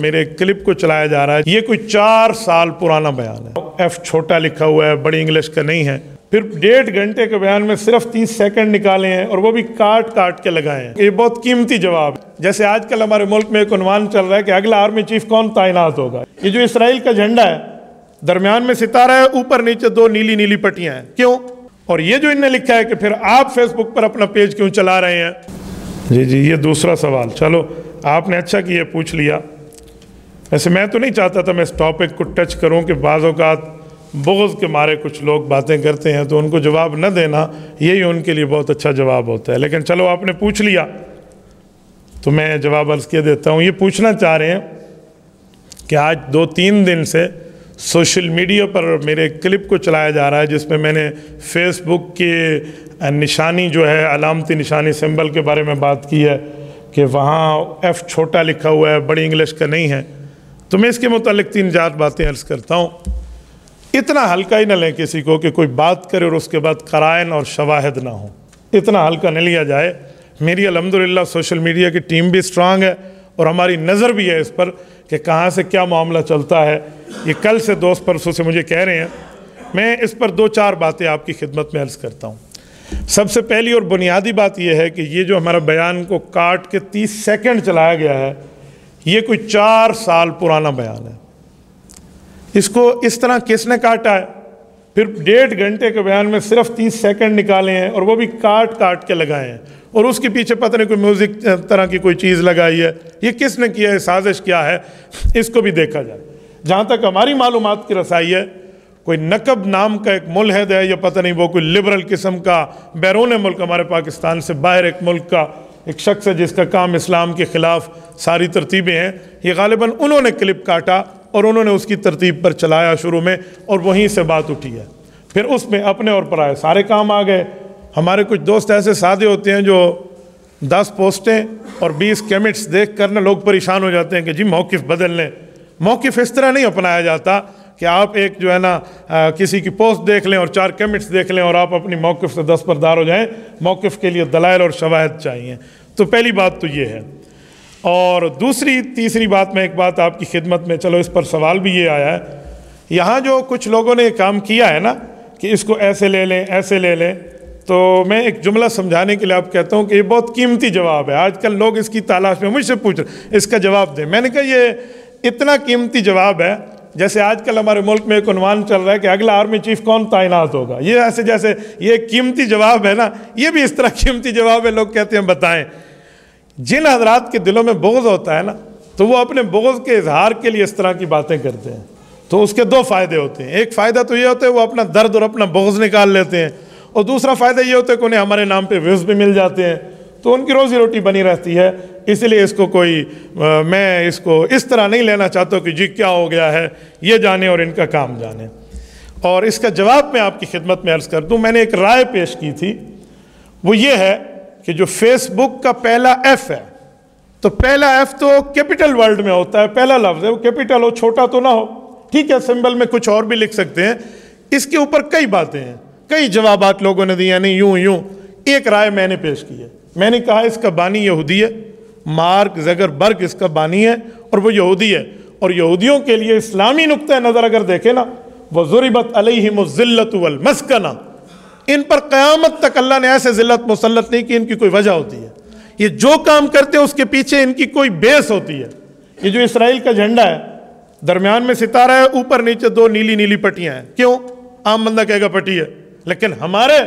میرے کلپ کو چلایا جا رہا ہے، یہ کوئی 4 سال پرانا بیان ہے، ایف چھوٹا لکھا ہوا ہے، بڑی انگلش کا نہیں ہے، پھر 1.5 گھنٹے کے بیان میں صرف 30 سیکنڈ نکالے ہیں اور وہ بھی کاٹ کے لگائے ہیں۔ یہ بہت قیمتی جواب ہے۔ جیسے آج کل ہمارے ملک میں ایک عنوان چل رہا ہے کہ اگلا آرمی چیف کون تعینات ہوگا۔ یہ جو اسرائیل کا جھنڈا ہے، درمیان میں ستارہ ہے، اوپر نیچے 2 نیلی نیلی پٹیاں ہیں، کیوں؟ اور یہ جو انہیں لکھا ہے کہ پھر آپ فیس بک پر اپنا پیج کیوں چلا رہے ہیں؟ جی یہ دوسرا سوال، چلو آپ نے اچھا کہ یہ پوچھ لیا۔ ویسے میں تو نہیں چاہتا تھا میں اس ٹاپک کو ٹچ کروں کہ بعض اوقات بغض کے مارے کچھ لوگ باتیں کرتے ہیں تو ان کو جواب نہ دینا یہی ان کے لیے بہت اچھا جواب ہوتا ہے، لیکن چلو آپ نے پوچھ لیا تو میں جواب عرض کیے دیتا ہوں۔ یہ پوچھنا چاہ رہے ہیں کہ آج 2-3 دن سے سوشل میڈیا پر میرے کلپ کو چلایا جا رہا ہے جس میں نے فیس بک کی نشانی جو ہے، علامتی نشانی سمبل کے بارے میں بات کی ہے کہ وہاں ایف چھوٹا لکھا ہوا ہے، بڑی انگلش کا نہیں ہے۔ تو میں اس کے متعلق 3-4 باتیں عرض کرتا ہوں۔ اتنا ہلکا ہی نہ لیں کسی کو کہ کوئی بات کرے اور اس کے بعد قرائن اور شواہد نہ ہوں، اتنا ہلکا نہ لیا جائے۔ میری الحمدللہ سوشل میڈیا کی ٹیم بھی سٹرانگ ہے اور ہماری نظر بھی ہے اس پر کہ کہاں سے کیا معاملہ چلتا ہے۔ یہ کل سے دوست پرسوں سے مجھے کہہ رہے ہیں، میں اس پر 2-4 باتیں آپ کی خدمت میں عرض کرتا ہوں۔ سب سے پہلی اور بنیادی بات یہ ہے کہ یہ جو ہمارا بیان کو کاٹ کے 30 سیکنڈ چلایا گیا ہے، یہ کوئی 4 سال پرانا بیان ہے۔ اس کو اس طرح کس نے کاٹا ہے؟ پھر 1.5 گھنٹے کے بیان میں صرف 30 سیکنڈ نکالے ہیں اور وہ بھی کاٹ کے لگائے ہیں، اور اس کے پیچھے پتہ نہیں کوئی میوزک طرح کی کوئی چیز لگائی ہے۔ یہ کس نے کیا ہے، سازش کیا ہے، اس کو بھی دیکھا جائے۔ جہاں تک ہماری معلومات کی رسائی ہے، کوئی نقب نام کا ایک ملحد ہے یا پتہ نہیں وہ کوئی لبرل قسم کا بیرون ملک، ہمارے پاکستان سے باہر ایک ملک کا ایک شخص ہے جس کا کام اسلام کے خلاف ساری ترتیبیں ہیں۔ یہ غالباً انہوں نے کلپ کاٹا اور انہوں نے اس کی ترتیب پر چلایا شروع میں، اور وہیں سے بات اٹھی ہے۔ پھر اس میں اپنے اور پرائے سارے کام آ گئے۔ ہمارے کچھ دوست ایسے سادے ہوتے ہیں جو 10 پوسٹیں اور 20 کمنٹس دیکھ کر لوگ پریشان ہو جاتے ہیں کہ جی موقف بدل لیں۔ موقف اس طرح نہیں اپنایا جاتا کہ آپ ایک جو ہے نا کسی کی پوسٹ دیکھ لیں اور 4 کمنٹس دیکھ لیں اور آپ اپنی موقف سے دستبردار ہو جائیں۔ موقف کے لیے دلائل اور شواہد چاہیے۔ تو پہلی بات تو یہ ہے۔ اور تیسری بات، میں ایک بات آپ کی خدمت میں، چلو اس پر سوال بھی یہ آیا ہے، یہاں جو کچھ لوگوں نے یہ کام کیا ہے نا کہ اس کو ایسے لے لیں ایسے لے لیں، تو میں ایک جملہ سمجھانے کے لیے آپ کہتا ہوں کہ یہ بہت قیمتی جواب ہے۔ آج کل لوگ اس کی تلاش میں مجھ سے پوچھ رہے اس کا جواب دیں۔ میں نے کہا یہ اتنا قیمتی جواب ہے جیسے آج کل ہمارے ملک میں ایک عنوان چل رہا ہے کہ اگلا آرمی چیف کون تعینات ہوگا۔ یہ ایسے جیسے یہ قیمتی جواب ہے نا، یہ بھی اس طرح قیمتی جواب ہے۔ لوگ کہتے ہیں بتائیں۔ جن حضرات کے دلوں میں بغض ہوتا ہے نا، تو وہ اپنے بغض کے اظہار کے لیے اس طرح کی باتیں کرتے ہیں، تو اس کے 2 فائدے ہوتے ہیں۔ ایک فائدہ تو یہ ہوتا ہے وہ اپنا درد اور اپنا بغض نکال لیتے ہیں، اور دوسرا فائدہ یہ ہوتا ہے کہ انہیں ہمارے نام پہ ویوز بھی مل جاتے ہیں، تو ان کی روزی روٹی بنی رہتی ہے۔ اس لیے اس کو میں اس کو اس طرح نہیں لینا چاہتا کہ جی کیا ہو گیا ہے، یہ جانے اور ان کا کام جانے۔ اور اس کا جواب میں آپ کی خدمت میں عرض کر دوں، میں نے ایک رائے پیش کی تھی، وہ یہ ہے کہ جو فیس بک کا پہلا ایف ہے، تو پہلا ایف تو کیپٹل ورڈ میں ہوتا ہے، پہلا لفظ ہے وہ کیپٹل ہو، چھوٹا تو نہ ہو، ٹھیک ہے، سمبل میں کچھ اور بھی لکھ سکتے ہیں۔ اس کے اوپر کئی باتیں ہیں، کئی جوابات لوگوں نے دیے، نہیں یوں۔ ایک رائے میں نے پیش کی ہے، میں نے کہا اس کا بانی یہودی ہے، مارک زکربرگ اس کا بانی ہے اور وہ یہودی ہے، اور یہودیوں کے لیے اسلامی نقطہ نظر اگر دیکھیں نا، وَضُرِبَتْ عَلَيْهِمُ الذِّلَّةُ وَالْمَسْكَنَةُ، ان پر قیامت تک اللہ نے ایسے ذلت مسلط نہیں کی، ان کی کوئی وجہ ہوتی ہے۔ یہ جو کام کرتے ہیں اس کے پیچھے ان کی کوئی بیس ہوتی ہے۔ یہ جو اسرائیل کا جھنڈا ہے، درمیان میں ستارہ ہے، اوپر نیچے 2 نیلی نیلی پٹیاں ہیں، کیوں؟ عام بندہ کہے گا پٹی ہے، لیکن ہمارے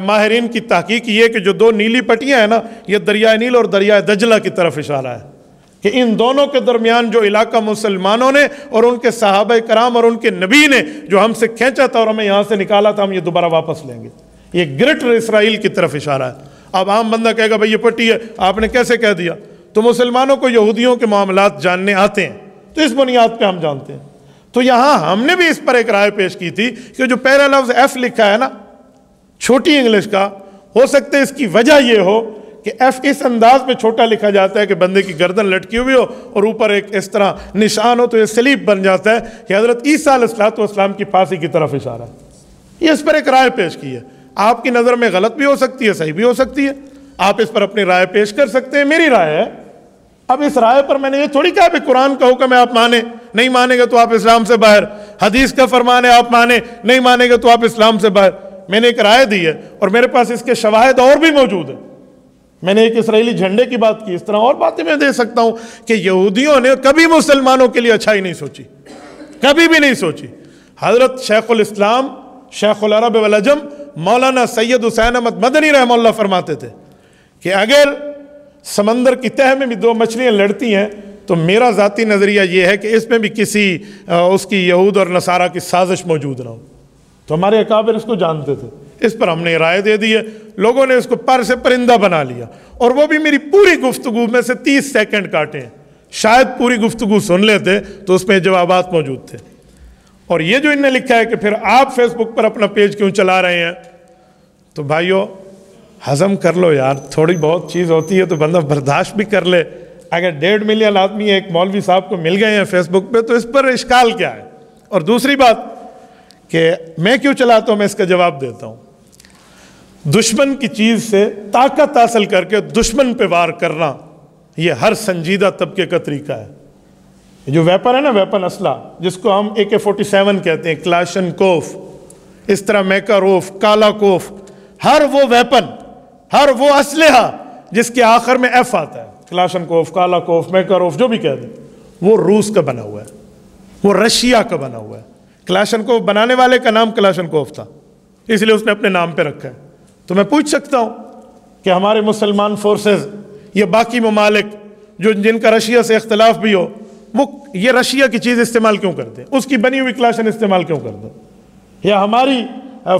ماہرین کی تحقیق یہ کہ جو 2 نیلی پٹیاں ہیں نا، یہ دریائے نیل اور دریائے دجلہ کی طرف اشارہ ہے کہ ان دونوں کے درمیان جو علاقہ مسلمانوں نے اور ان کے صحابہ کرام اور ان کے نبی نے جو ہم سے کھینچا تھا اور ہمیں یہاں سے نکالا تھا، ہم یہ دوبارہ واپس لیں گے۔ یہ گریٹر اسرائیل کی طرف اشارہ ہے۔ اب عام بندہ کہے گا بھئی یہ پٹی ہے، آپ نے کیسے کہہ دیا؟ تو مسلمانوں کو یہودیوں کے معاملات جاننے آتے ہیں، تو اس بنیاد پہ ہم جانتے ہیں۔ تو یہاں ہم نے بھی اس پر ایک رائے پیش کی تھی کہ جو پہلا لفظ ایف لکھا ہے نا، چھوٹی انگلش کا، ہو سکتا ہے اس کی وجہ یہ ہو کہ ایف اس انداز میں چھوٹا لکھا جاتا ہے کہ بندے کی گردن لٹکی ہوئی ہو اور اوپر ایک اس طرح نشان ہو، تو یہ سلیب بن جاتا ہے کہ حضرت عیسیٰ علیہ السلام کی پھانسی کی طرف اشارہ ہے۔ یہ اس پر ایک رائے پیش کی ہے، آپ کی نظر میں غلط بھی ہو سکتی ہے، صحیح بھی ہو سکتی ہے، آپ اس پر اپنی رائے پیش کر سکتے ہیں۔ میری رائے ہے اب اس رائے پر میں نے یہ تھوڑی کہا کہ قرآن کا حکم ہے آپ مانیں، نہیں مانیں گے تو آپ اسلام سے باہر، حدیث کا فرمان ہے آپ مانیں، نہیں مانیں گے تو آپ اسلام سے باہر. میں نے ایک رائے دی ہے اور میرے پاس اس کے شواہد اور بھی موجود ہیں. میں نے ایک اسرائیلی جھنڈے کی بات کی، اس طرح اور باتیں میں دے سکتا ہوں کہ یہودیوں نے کبھی مسلمانوں کے لیے اچھائی نہیں سوچی، کبھی بھی نہیں سوچی. حضرت شیخ الاسلام شیخ العرب والعجم مولانا سید حسین احمد مدنی رحمہ اللہ فرماتے تھے کہ اگر سمندر کی تہہ میں بھی دو مچھلیاں لڑتی ہیں تو میرا ذاتی نظریہ یہ ہے کہ اس میں بھی کسی اس کی یہود اور نصارہ کی سازش موجود نہ ہو. تو ہمارے اکابر اس کو جانتے تھے. اس پر ہم نے رائے دے دی ہے، لوگوں نے اس کو پر سے پرندہ بنا لیا، اور وہ بھی میری پوری گفتگو میں سے 30 سیکنڈ کاٹے ہیں. شاید پوری گفتگو سن لیتے تو اس میں جوابات موجود تھے. اور یہ جو انہوں نے لکھا ہے کہ پھر آپ فیس بک پر اپنا پیج کیوں چلا رہے ہیں، تو بھائیو ہضم کر لو یار، تھوڑی بہت چیز ہوتی ہے تو بندہ برداشت بھی کر لے. اگر 1.5 ملین آدمی ایک مولوی صاحب کو مل گئے ہیں فیس بک پہ تو اس پر اشکال کیا ہے؟ اور دوسری بات کہ میں کیوں چلاتا ہوں، میں اس کا جواب دیتا ہوں. دشمن کی چیز سے طاقت حاصل کر کے دشمن پہ وار کرنا یہ ہر سنجیدہ طبقے کا طریقہ ہے. جو ویپن ہے نا، ویپن اسلحہ جس کو ہم AK-47 کہتے ہیں، کلاشن کوف، اس طرح میکاروف، کالا کوف، ہر وہ ویپن، ہر وہ اسلحہ جس کے آخر میں ایف آتا ہے، کلاشن کوف، کالا کوف، میکاروف، جو بھی کہہ دیں، وہ روس کا بنا ہوا ہے، وہ رشیا کا بنا ہوا ہے. کلاشن کوف بنانے والے کا نام کلاشن کوف تھا، اس لیے اس نے اپنے نام پہ رکھا ہے. تو میں پوچھ سکتا ہوں کہ ہمارے مسلمان فورسز یا باقی ممالک جن کا رشیا سے اختلاف بھی ہو، وہ یہ رشیا کی چیز استعمال کیوں کرتے ہیں؟ اس کی بنی ہوئی کلاشن استعمال کیوں کرتے ہیں؟ یا ہماری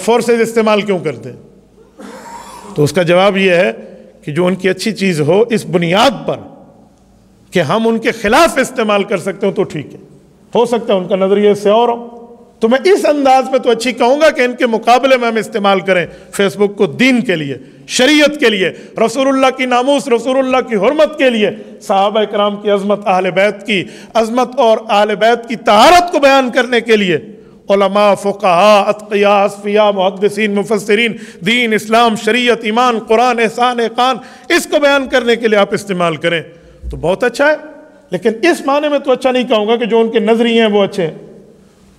فورسز استعمال کیوں کرتے ہیں؟ تو اس کا جواب یہ ہے کہ جو ان کی اچھی چیز ہو، اس بنیاد پر کہ ہم ان کے خلاف استعمال کر سکتے ہوں تو ٹھیک ہے. ہو سکتا ہے ان کا نظریہ اس سے اور ہو، تو میں اس انداز میں تو اچھی کہوں گا کہ ان کے مقابلے میں ہم استعمال کریں فیس بک کو دین کے لیے، شریعت کے لیے، رسول اللہ کی ناموس، رسول اللہ کی حرمت کے لیے، صحابہ کرام کی عظمت، اہل بیت کی عظمت اور اہل بیت کی طہارت کو بیان کرنے کے لیے. علماء، فقہاء، اتقیاء، اصفیاء، محدثین، مفسرین، دین، اسلام، شریعت، ایمان، قرآن، احسان، احقان، اس کو بیان کرنے کے لیے آپ استعمال کریں تو بہت اچھا ہے. لیکن اس معنی میں تو اچھا نہیں کہوں گا کہ جو ان کے نظریے ہیں وہ اچھے ہیں.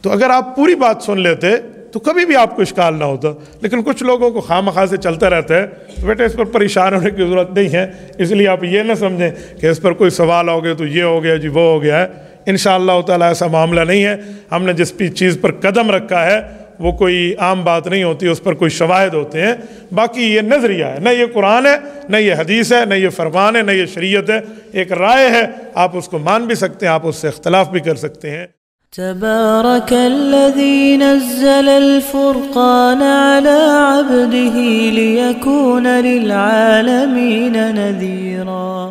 تو اگر آپ پوری بات سن لیتے تو کبھی بھی آپ کو اشکال نہ ہوتا. لیکن کچھ لوگوں کو خواہ سے چلتا رہتا ہے، تو بیٹے اس پر پریشان ہونے کی ضرورت نہیں ہے. اس لیے آپ یہ نہ سمجھیں کہ اس پر کوئی سوال ہو گیا تو یہ ہو گیا جی وہ ہو گیا ہے. انشاءاللہ تعالیٰ ایسا معاملہ نہیں ہے. ہم نے جس بھی چیز پر قدم رکھا ہے وہ کوئی عام بات نہیں ہوتی، اس پر کوئی شواہد ہوتے ہیں. باقی یہ نظریہ ہے، نہ یہ قرآن ہے، نہ یہ حدیث ہے، نہ یہ فرمان ہے، نہ یہ شریعت ہے. ایک رائے ہے، آپ اس کو مان بھی سکتے ہیں، آپ اس سے اختلاف بھی کر سکتے ہیں. تبارك الذي نزل الفرقان على عبده ليكون للعالمين نذيرا.